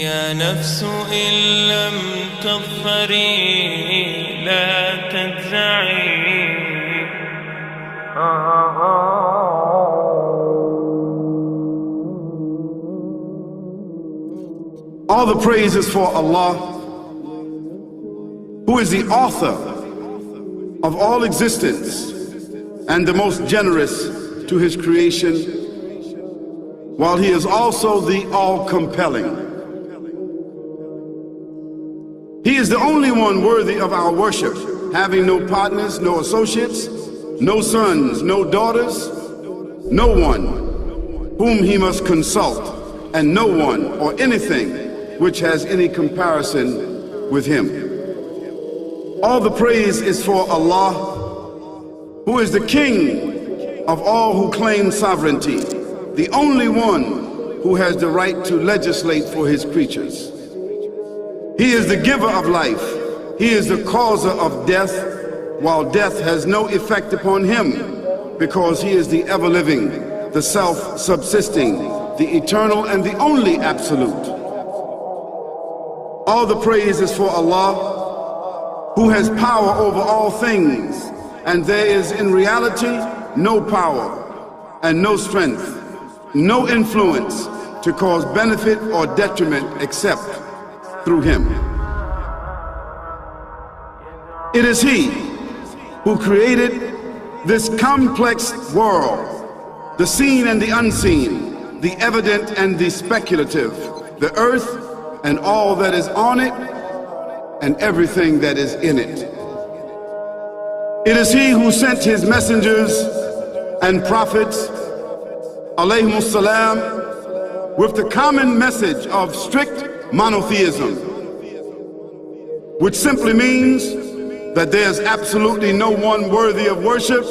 يا نفس إن لم تظفري لا تجزعي. All the praise is for Allah, who is the author of all existence and the most generous to his creation, while he is also the all-compelling. He is the only one worthy of our worship, having no partners, no associates, no sons, no daughters, no one whom he must consult, and no one or anything which has any comparison with him. All the praise is for Allah, who is the King of all who claim sovereignty, the only one who has the right to legislate for his creatures. He is the giver of life. He is the causer of death, while death has no effect upon him, because he is the ever-living, the self-subsisting, the eternal and the only absolute. All the praise is for Allah, who has power over all things, and there is in reality no power and no strength, no influence to cause benefit or detriment except through him. It is he who created this complex world, the seen and the unseen, the evident and the speculative, the earth and all that is on it and everything that is in it. It is he who sent his messengers and prophets, alayhimus salam, with the common message of strict monotheism, which simply means that there's absolutely no one worthy of worship,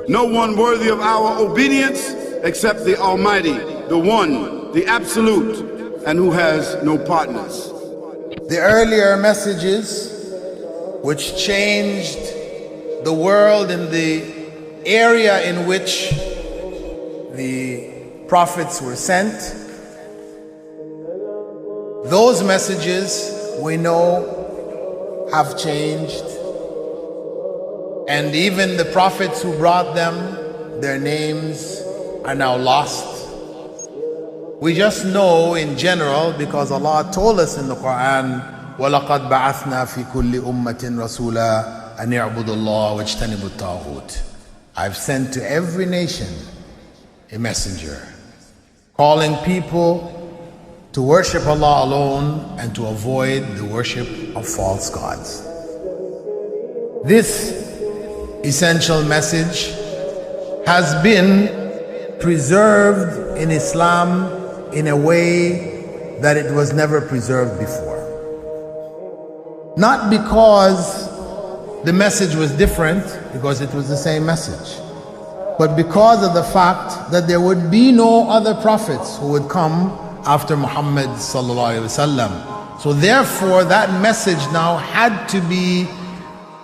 no one worthy of our obedience except the Almighty, the One, the Absolute, and who has no partners. The earlier messages which changed the world in the area in which the prophets were sent, those messages we know have changed, and even the prophets who brought them, their names are now lost. We just know in general because Allah told us in the Quran, وَلَقَدْ بَعَثْنَا فِي كُلِّ أُمَّةٍ رَسُولًا أَنْ يَعْبُدُوا اللَّهَ وَاجْتَنِبُوا الطَّاغُوتَ. I've sent to every nation a messenger, calling people to worship Allah alone and to avoid the worship of false gods. This essential message has been preserved in Islam in a way that it was never preserved before. Not because the message was different, because it was the same message, but because of the fact that there would be no other prophets who would come after Muhammad sallallahu alaihi wasallam. So therefore that message now had to be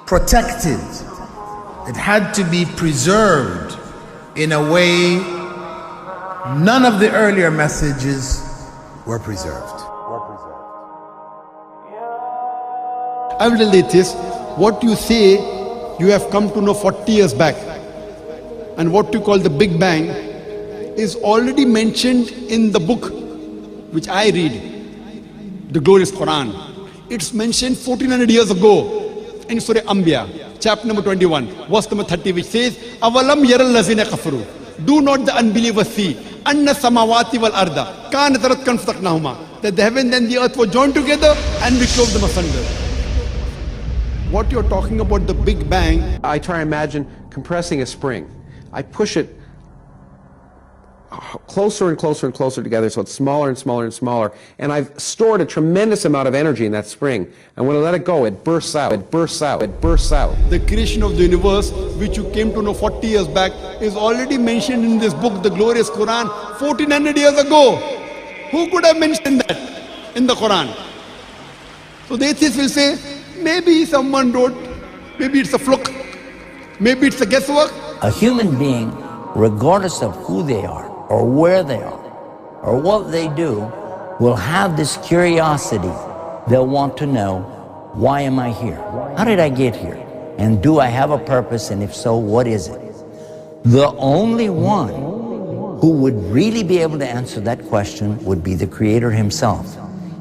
protected. It had to be preserved in a way none of the earlier messages were preserved. I will relate this. What you say you have come to know 40 years back, and what you call the Big Bang is already mentioned in the book which I read, the glorious Quran. It's mentioned 1400 years ago in Surah Anbiya, chapter number 21, verse number 30, which says, Avalam yaral lazina kafaru. Do not the unbelievers see anna samawati wal arda kanat ratkan fataqnahuma, that the heaven and the earth were joined together and we clove them asunder. What you're talking about, the Big Bang, I try to imagine compressing a spring. I push it closer and closer and closer together so it's smaller and smaller and smaller, and I've stored a tremendous amount of energy in that spring, and when I let it go, it bursts out, it bursts out, it bursts out. The creation of the universe, which you came to know 40 years back, is already mentioned in this book, the glorious Quran, 1400 years ago. Who could have mentioned that in the Quran? So the atheists will say, maybe someone wrote, maybe it's a fluke, maybe it's a guesswork. A human being, regardless of who they are, or where they are, or what they do, will have this curiosity. They'll want to know, why am I here? How did I get here? And do I have a purpose? And if so, what is it? The only one who would really be able to answer that question would be the Creator Himself.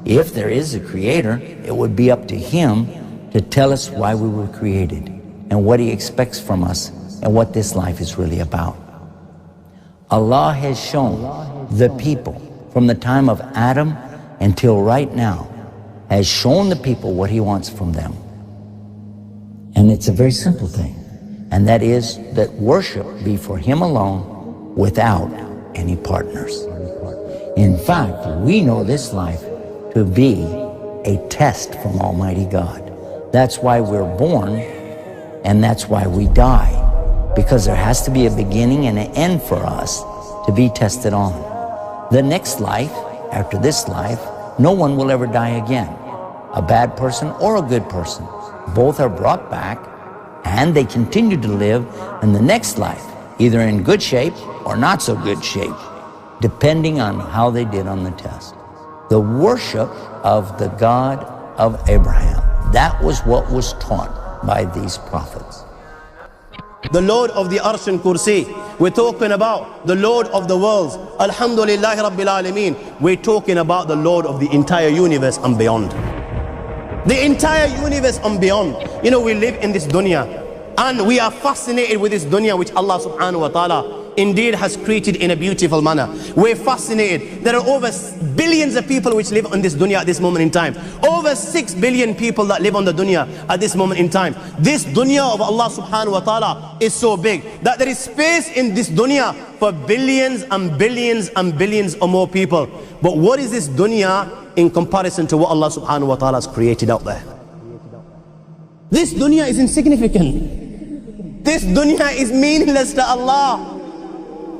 If there is a Creator, it would be up to Him to tell us why we were created and what He expects from us and what this life is really about. Allah has shown the people from the time of Adam until right now, has shown the people what He wants from them. And it's a very simple thing, and that is that worship be for Him alone without any partners. In fact, we know this life to be a test from Almighty God. That's why we're born, and that's why we die, because there has to be a beginning and an end for us to be tested on. The next life, after this life, no one will ever die again. A bad person or a good person. Both are brought back and they continue to live in the next life, either in good shape or not so good shape, depending on how they did on the test. The worship of the God of Abraham, that was what was taught by these prophets. The Lord of the Arsh and Kursi. We're talking about the Lord of the worlds. Alhamdulillah Rabbil Alameen. We're talking about the Lord of the entire universe and beyond. The entire universe and beyond. You know, we live in this dunya and we are fascinated with this dunya which Allah subhanahu wa ta'ala indeed has created in a beautiful manner. We're fascinated. There are over billions of people which live on this dunya at this moment in time. Over 6 billion people that live on the dunya at this moment in time. This dunya of Allah subhanahu wa ta'ala is so big that there is space in this dunya for billions and billions and billions or more people. But what is this dunya in comparison to what Allah subhanahu wa ta'ala has created out there? This dunya is insignificant. This dunya is meaningless to Allah.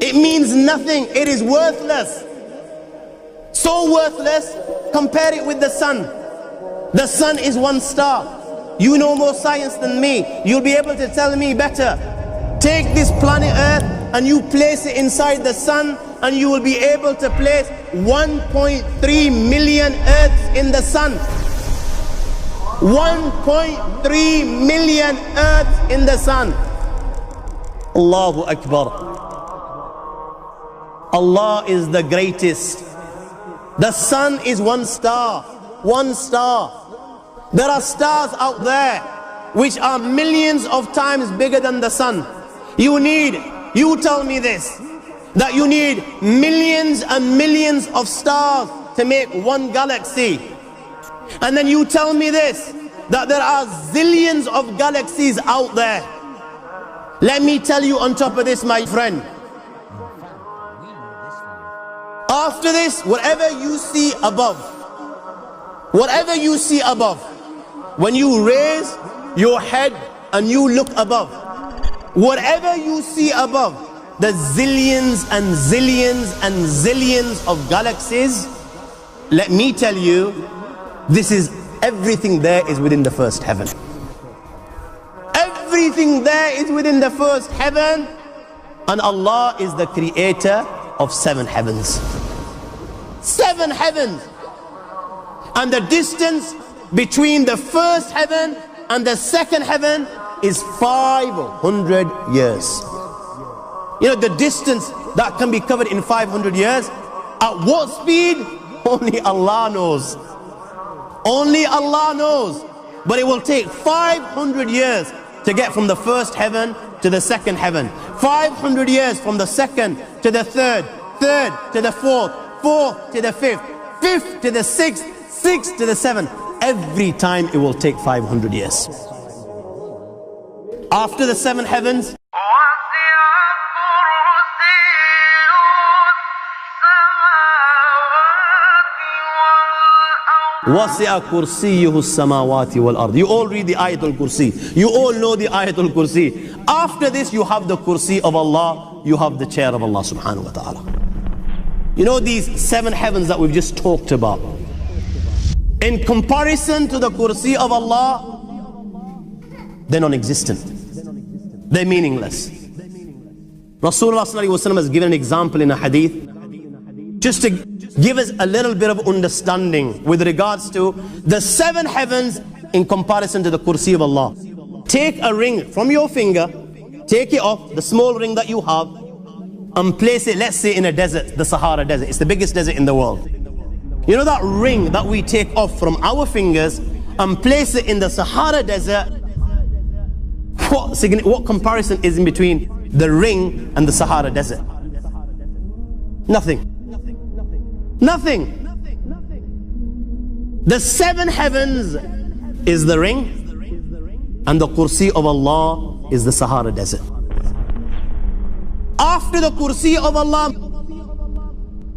It means nothing. It is worthless. So worthless, compare it with the sun. The sun is one star. You know more science than me. You'll be able to tell me better. Take this planet Earth and you place it inside the sun, and you will be able to place 1.3 million Earths in the sun. 1.3 million Earths in the sun. Allahu Akbar. Allah is the greatest. The sun is one star. One star. There are stars out there which are millions of times bigger than the sun. You tell me this, that you need millions and millions of stars to make one galaxy. And then you tell me this, that there are zillions of galaxies out there. Let me tell you on top of this, my friend, after this, whatever you see above, when you raise your head and you look above, whatever you see above, the zillions and zillions and zillions of galaxies, let me tell you, this is everything there is within the first heaven. Everything there is within the first heaven, and Allah is the creator of 7 heavens. 7 heavens. And the distance between the first heaven and the second heaven is 500 years. You know, the distance that can be covered in 500 years, at what speed? Only Allah knows. Only Allah knows. But it will take 500 years to get from the first heaven to the second heaven. 500 years from the second to the third, third to the fourth, fourth to the fifth, fifth to the sixth, sixth to the seventh. Every time it will take 500 years. After the 7 heavens, وَسِعَ كُرْسِيُّهُ السَّمَاوَاتِ وَالْأَرْضِ. You all read the Ayatul Kursi. You all know the Ayatul Kursi. After this, you have the Kursi of Allah. You have the chair of Allah subhanahu wa ta'ala. You know these 7 heavens that we've just talked about, in comparison to the Kursi of Allah, they're non-existent. They're meaningless. Rasulullah ﷺ has given an example in a hadith. just to give us a little bit of understanding with regards to the 7 heavens in comparison to the kursi of Allah. Take a ring from your finger, take it off, the small ring that you have, and place it, let's say, in a desert, the Sahara Desert. It's the biggest desert in the world. You know that ring that we take off from our fingers and place it in the Sahara Desert? What comparison is in between the ring and the Sahara Desert? Nothing. Nothing. The 7 heavens is the ring, and the kursi of Allah is the Sahara Desert. After the kursi of Allah,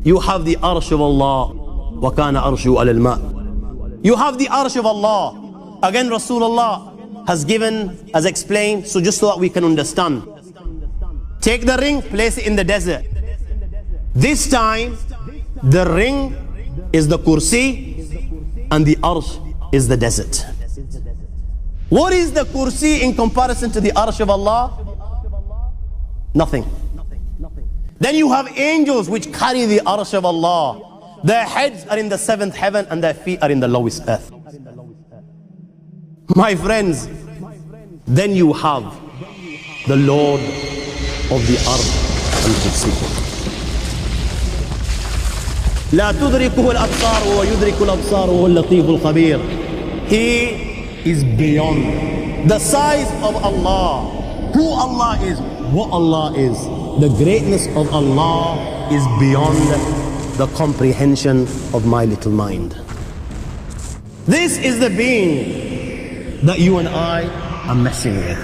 you have the arsh of Allah. وَكَانَ أَرْشُهُ عَلَى الْمَاءِ. You have the arsh of Allah. Again, Rasulullah has explained, so just so that we can understand. Take the ring, place it in the desert. This time, the ring is the kursi and the arsh is the desert. What is the kursi in comparison to the arsh of Allah? Nothing. Then you have angels which carry the arsh of Allah. Their heads are in the 7th heaven and their feet are in the lowest earth. My friends, then you have the Lord of the Arsh al-Kursi. لا تدركه الأبصار وهو يدرك الأبصار وهو اللطيف الخبير. He is beyond the size of Allah, who Allah is, what Allah is. The greatness of Allah is beyond the comprehension of my little mind. This is the being that you and I are messing with.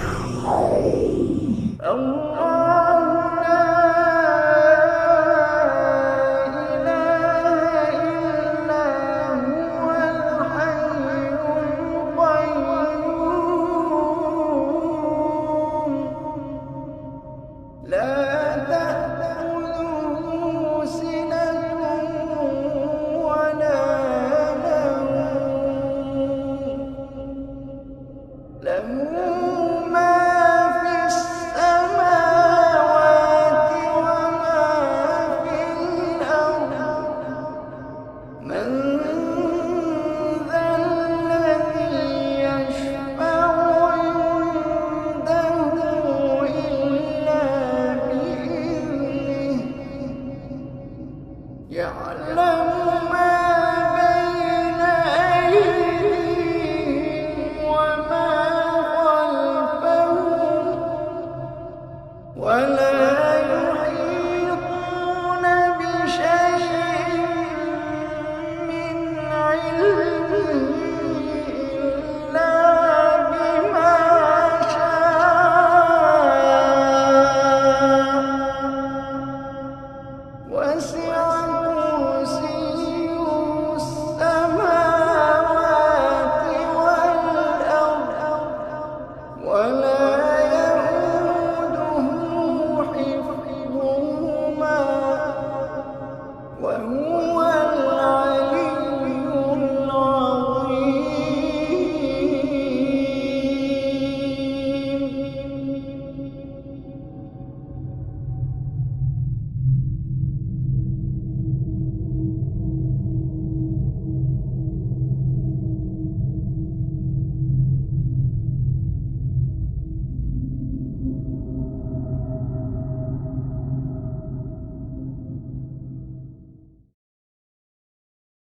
وهو